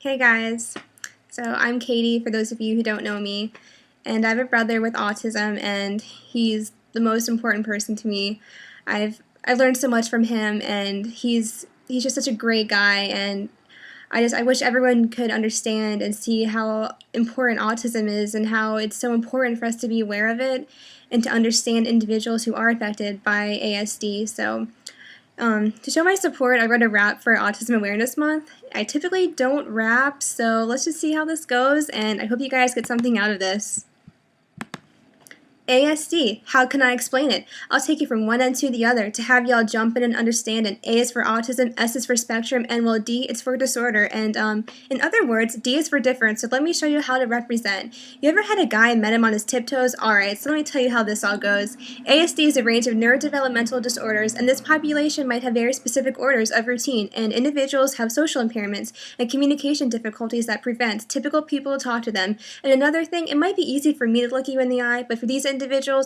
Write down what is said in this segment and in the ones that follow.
Hey guys, so I'm Katie for those of you who don't know me, and I have a brother with autism and he's the most important person to me. I've learned so much from him and he's just such a great guy, and I wish everyone could understand and see how important autism is and how it's so important for us to be aware of it and to understand individuals who are affected by ASD. To show my support, I wrote a rap for Autism Awareness Month. I typically don't rap, so let's just see how this goes, and I hope you guys get something out of this. ASD, how can I explain it? I'll take you from one end to the other to have y'all jump in and understand it. A is for autism, S is for spectrum, and well, D is for disorder. And in other words, D is for different, so let me show you how to represent. You ever had a guy and met him on his tiptoes? Alright, so let me tell you how this all goes. ASD is a range of neurodevelopmental disorders, and this population might have very specific orders of routine, and individuals have social impairments and communication difficulties that prevent typical people to talk to them. And another thing, it might be easy for me to look you in the eye, but for these individuals,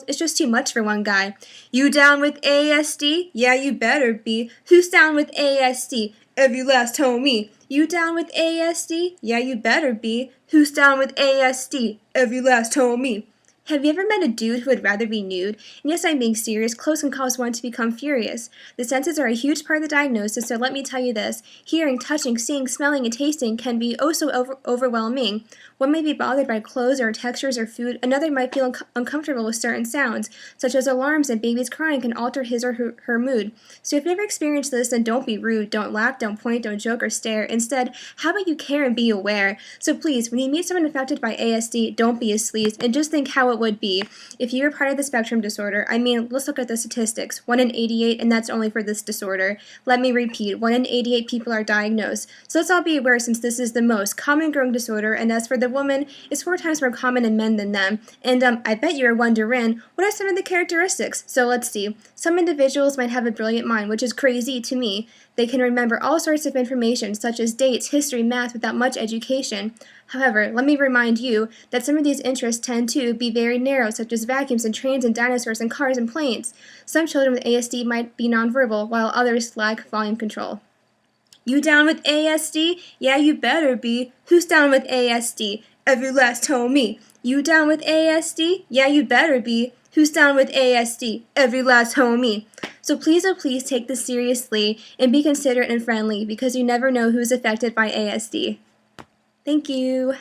it's just too much for one guy. You down with ASD? Yeah, you better be. Who's down with ASD? Every last homie. You down with ASD? Yeah, you better be. Who's down with ASD? Every last homie. Have you ever met a dude who would rather be nude? And yes, I'm being serious. Close can cause one to become furious. The senses are a huge part of the diagnosis, so let me tell you this. Hearing, touching, seeing, smelling, and tasting can be oh so overwhelming. One may be bothered by clothes or textures or food. Another might feel uncomfortable with certain sounds, such as alarms and babies crying can alter his or her mood. So if you ever experienced this, then don't be rude, don't laugh, don't point, don't joke or stare. Instead, how about you care and be aware? So please, when you meet someone affected by ASD, don't be a sleaze, and just think how it would be if you were part of the spectrum disorder. I mean, let's look at the statistics. 1 in 88, and that's only for this disorder. Let me repeat, 1 in 88 people are diagnosed. So let's all be aware, since this is the most common growing disorder, and as for the woman, it's 4 times more common in men than them. And I bet you're wondering, what are some of the characteristics? So let's see. Some individuals might have a brilliant mind, which is crazy to me. They can remember all sorts of information, such as dates, history, math, without much education. However, let me remind you that some of these interests tend to be very narrow, such as vacuums and trains and dinosaurs and cars and planes. Some children with ASD might be nonverbal, while others lack volume control. You down with ASD? Yeah, you better be. Who's down with ASD? Every last homie. You down with ASD? Yeah, you better be. Who's down with ASD? Every last homie. So please, oh please, take this seriously and be considerate and friendly, because you never know who's affected by ASD. Thank you.